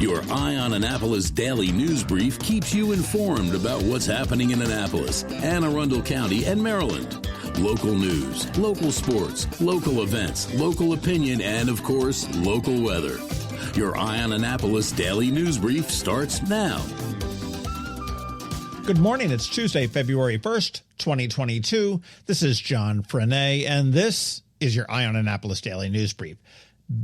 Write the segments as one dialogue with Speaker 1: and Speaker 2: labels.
Speaker 1: Your Eye on Annapolis daily news brief keeps you informed about what's happening in Annapolis and Arundel County and Maryland. Local news, local sports, local events, local opinion, and, of course, local weather. Your Eye on Annapolis daily news brief starts now.
Speaker 2: Good morning. It's Tuesday, February 1st, 2022. This is John Frenaye, and this is your Eye on Annapolis daily news brief.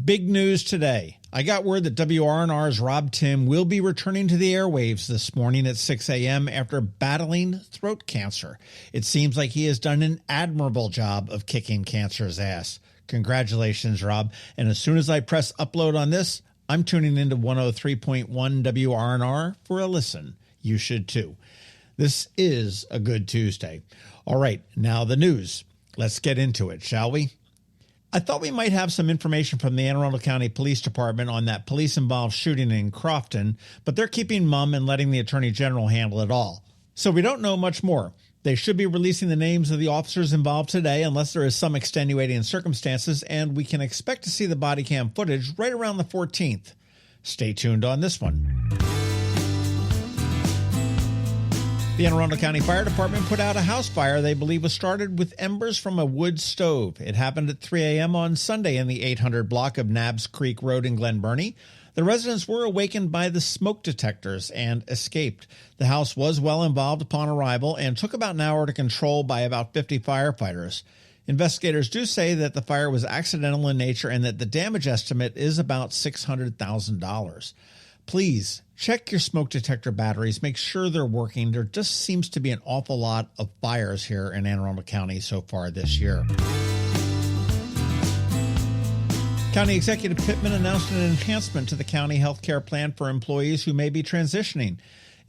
Speaker 2: Big news today. I got word that WRNR's Timm will be returning to the airwaves this morning at 6 a.m. after battling throat cancer. It seems like he has done an admirable job of kicking cancer's ass. Congratulations, Rob. And as soon as I press upload on this, I'm tuning into 103.1 WRNR for a listen. You should too. This is a good Tuesday. All right, now the news. Let's get into it, shall we? I thought we might have some information from the Arundel County Police Department on that police-involved shooting in Crofton, but they're keeping mum and letting the Attorney General handle it all. So we don't know much more. They should be releasing the names of the officers involved today unless there is some extenuating circumstances, and we can expect to see the body cam footage right around the 14th. Stay tuned on this one. The Anne Arundel County Fire Department put out a house fire they believe was started with embers from a wood stove. It happened at 3 a.m. on Sunday in the 800 block of Nabbs Creek Road in Glen Burnie. The residents were awakened by the smoke detectors and escaped. The house was well involved upon arrival and took about an hour to control by about 50 firefighters. Investigators do say that the fire was accidental in nature and that the damage estimate is about $600,000. Please check your smoke detector batteries. Make sure they're working. There just seems to be an awful lot of fires here in Anne Arundel County so far this year. County Executive Pittman announced an enhancement to the county health care plan for employees who may be transitioning.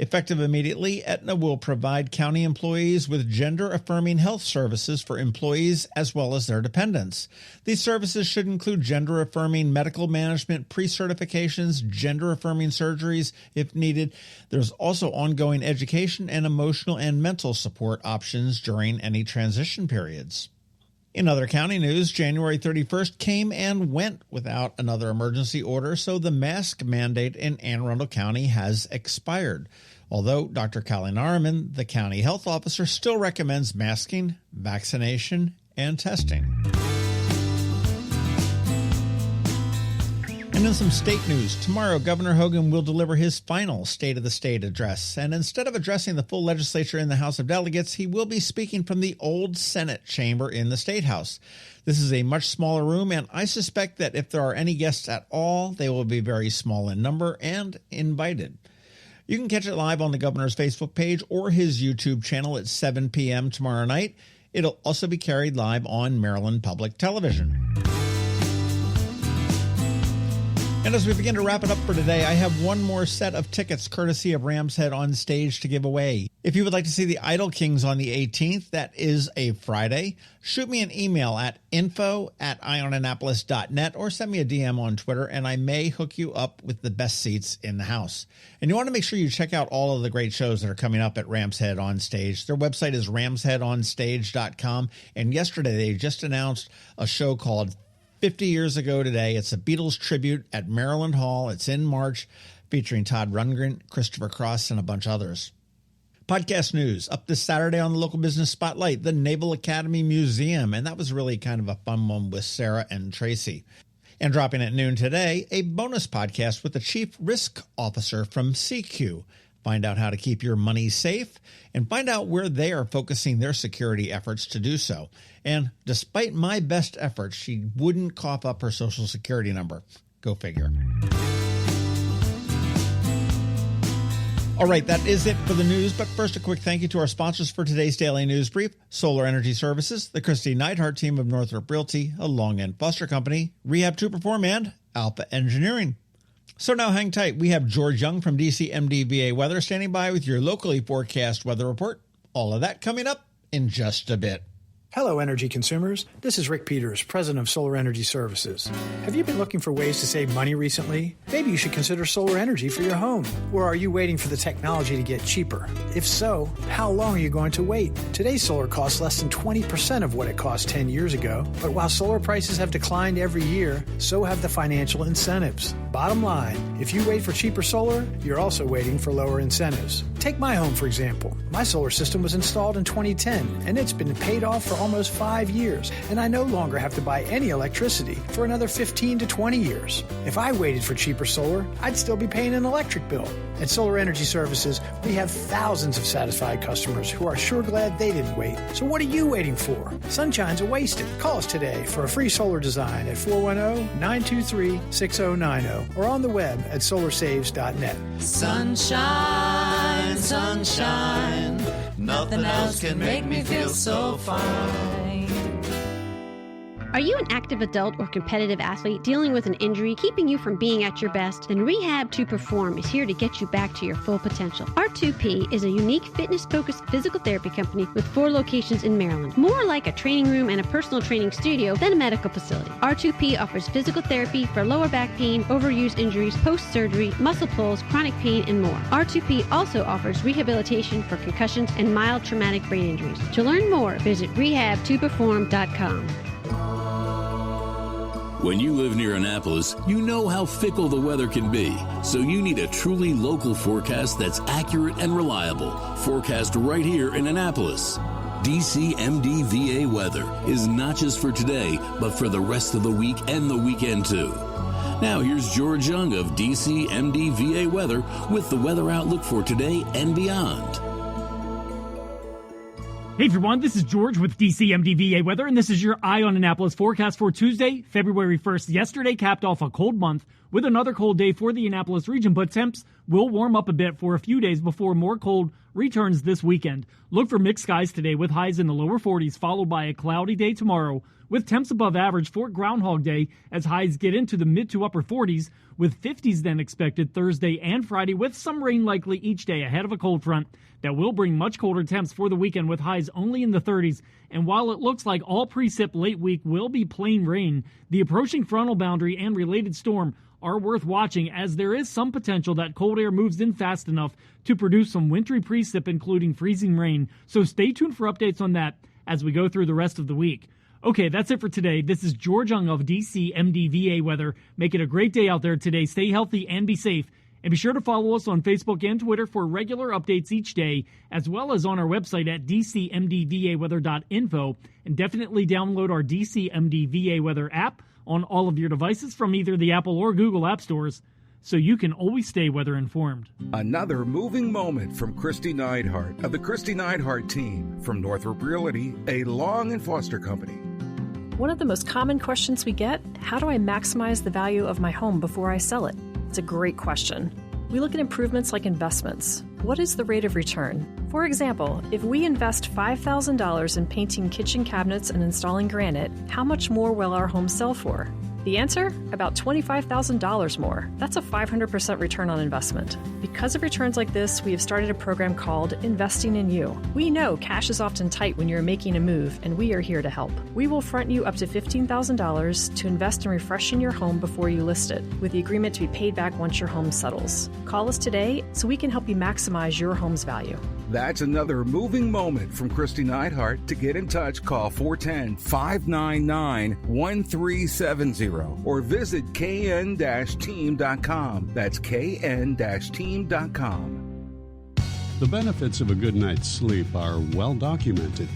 Speaker 2: Effective immediately, Aetna will provide county employees with gender-affirming health services for employees as well as their dependents. These services should include gender-affirming medical management, pre-certifications, gender-affirming surgeries if needed. There's also ongoing education and emotional and mental support options during any transition periods. In other county news, January 31st came and went without another emergency order, so the mask mandate in Anne Arundel County has expired. Although Dr. Callie Nariman, the county health officer, still recommends masking, vaccination, and testing. And in some state news, tomorrow Governor Hogan will deliver his final State of the State address. And instead of addressing the full legislature in the House of Delegates, he will be speaking from the old Senate chamber in the State House. This is a much smaller room, and I suspect that if there are any guests at all, they will be very small in number and invited. You can catch it live on the governor's Facebook page or his YouTube channel at 7 p.m. tomorrow night. It'll also be carried live on Maryland Public Television. And as we begin to wrap it up for today, I have one more set of tickets courtesy of Rams Head on Stage to give away. If you would like to see the Idol Kings on the 18th, that is a Friday, shoot me an email at info@eyeonannapolis.net or send me a DM on Twitter, and I may hook you up with the best seats in the house. And you want to make sure you check out all of the great shows that are coming up at Rams Head on Stage. Their website is ramsheadonstage.com, and yesterday they just announced a show called 50 Years Ago Today. It's a Beatles tribute at Maryland Hall. It's in March, featuring Todd Rundgren, Christopher Cross, and a bunch of others. Podcast news. Up this Saturday on the Local Business Spotlight, the Naval Academy Museum. And that was really kind of a fun one with Sarah and Tracy. And dropping at noon today, a bonus podcast with the Chief Risk Officer from CQ. Find out how to keep your money safe and find out where they are focusing their security efforts to do so. And despite my best efforts, she wouldn't cough up her Social Security number. Go figure. All right, that is it for the news. But first, a quick thank you to our sponsors for today's Daily News Brief: Solar Energy Services, the Kristi Neidhardt Team of Northrop Realty, a Long End Foster Company, Rehab to Perform, and Alpha Engineering. So now hang tight. We have George Young from DC MDVA Weather standing by with your locally forecast weather report. All of that coming up in just a bit.
Speaker 3: Hello, energy consumers. This is Rick Peters, president of Solar Energy Services. Have you been looking for ways to save money recently? Maybe you should consider solar energy for your home. Or are you waiting for the technology to get cheaper? If so, how long are you going to wait? Today's solar costs less than 20% of what it cost 10 years ago. But while solar prices have declined every year, so have the financial incentives. Bottom line, if you wait for cheaper solar, you're also waiting for lower incentives. Take my home, for example. My solar system was installed in 2010, and it's been paid off for almost 5 years, and I no longer have to buy any electricity for another 15 to 20 years. If I waited for cheaper solar, I'd still be paying an electric bill. At Solar Energy Services, we have thousands of satisfied customers who are sure glad they didn't wait. So what are you waiting for? Sunshine's a wasted. Call us today for a free solar design at 410-923-6090 or on the web at solarsaves.net.
Speaker 4: Sunshine, sunshine, nothing else can make me feel so fine.
Speaker 5: Are you an active adult or competitive athlete dealing with an injury keeping you from being at your best? Then Rehab to Perform is here to get you back to your full potential. R2P is a unique fitness-focused physical therapy company with 4 locations in Maryland. More like a training room and a personal training studio than a medical facility. R2P offers physical therapy for lower back pain, overuse injuries, post-surgery, muscle pulls, chronic pain, and more. R2P also offers rehabilitation for concussions and mild traumatic brain injuries. To learn more, visit rehabtoperform.com.
Speaker 1: When you live near Annapolis, you know how fickle the weather can be. So you need a truly local forecast that's accurate and reliable. Forecast right here in Annapolis. DCMDVA weather is not just for today, but for the rest of the week and the weekend too. Now here's George Young of DCMDVA weather with the weather outlook for today and beyond.
Speaker 6: Hey everyone, this is George with DCMDVA Weather, and this is your Eye on Annapolis forecast for Tuesday, February 1st. Yesterday capped off a cold month with another cold day for the Annapolis region, but temps will warm up a bit for a few days before more cold returns this weekend. Look for mixed skies today with highs in the lower 40s, followed by a cloudy day tomorrow with temps above average for Groundhog Day as highs get into the mid to upper 40s, with 50s then expected Thursday and Friday, with some rain likely each day ahead of a cold front that will bring much colder temps for the weekend with highs only in the 30s. And while it looks like all precip late week will be plain rain, the approaching frontal boundary and related storm are worth watching, as there is some potential that cold air moves in fast enough to produce some wintry precip, including freezing rain. So stay tuned for updates on that as we go through the rest of the week. Okay, that's it for today. This is George Young of DCMDVA Weather. Make it a great day out there today. Stay healthy and be safe. And be sure to follow us on Facebook and Twitter for regular updates each day, as well as on our website at dcmdvaweather.info. And definitely download our DCMDVA Weather app on all of your devices from either the Apple or Google app stores, so you can always stay weather informed.
Speaker 7: Another moving moment from Kristi Neidhardt of the Kristi Neidhardt Team from Northrop Realty, a Long and Foster company.
Speaker 8: One of the most common questions we get, how do I maximize the value of my home before I sell it? It's a great question. We look at improvements like investments. What is the rate of return? For example, if we invest $5,000 in painting kitchen cabinets and installing granite, how much more will our home sell for? The answer? About $25,000 more. That's a 500% return on investment. Because of returns like this, we have started a program called Investing in You. We know cash is often tight when you're making a move, and we are here to help. We will front you up to $15,000 to invest in refreshing your home before you list it, with the agreement to be paid back once your home settles. Call us today so we can help you maximize your home's value.
Speaker 7: That's another moving moment from Kristi Neidhardt. To get in touch, call 410-599-1370 or visit kn-team.com. That's kn-team.com.
Speaker 9: The benefits of a good night's sleep are well documented.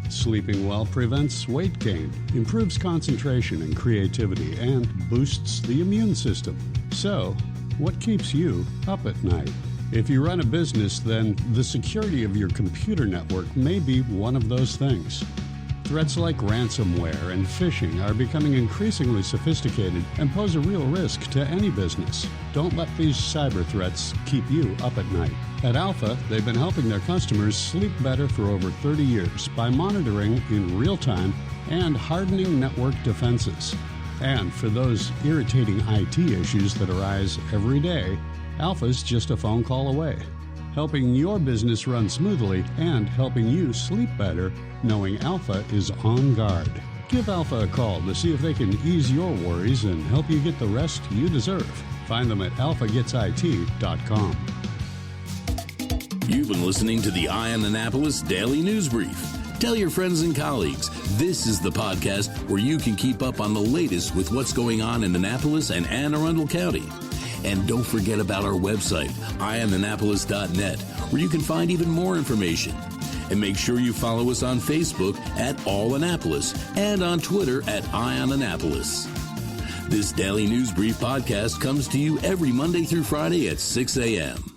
Speaker 9: Sleeping well prevents weight gain, improves concentration and creativity, and boosts the immune system. So, what keeps you up at night? If you run a business, then the security of your computer network may be one of those things. Threats like ransomware and phishing are becoming increasingly sophisticated and pose a real risk to any business. Don't let these cyber threats keep you up at night. At Alpha, they've been helping their customers sleep better for over 30 years by monitoring in real time and hardening network defenses. And for those irritating IT issues that arise every day, Alpha's just a phone call away. helping your business run smoothly and helping you sleep better, knowing Alpha is on guard. Give Alpha a call to see if they can ease your worries and help you get the rest you deserve. Find them at alphagetsit.com.
Speaker 1: You've been listening to the Eye on Annapolis Daily News Brief. Tell your friends and colleagues, this is the podcast where you can keep up on the latest with what's going on in Annapolis and Anne Arundel County. And don't forget about our website, eyeonannapolis.net, where you can find even more information. And make sure you follow us on Facebook at All Annapolis and on Twitter at Eye on Annapolis. This Daily News Brief podcast comes to you every Monday through Friday at 6 a.m.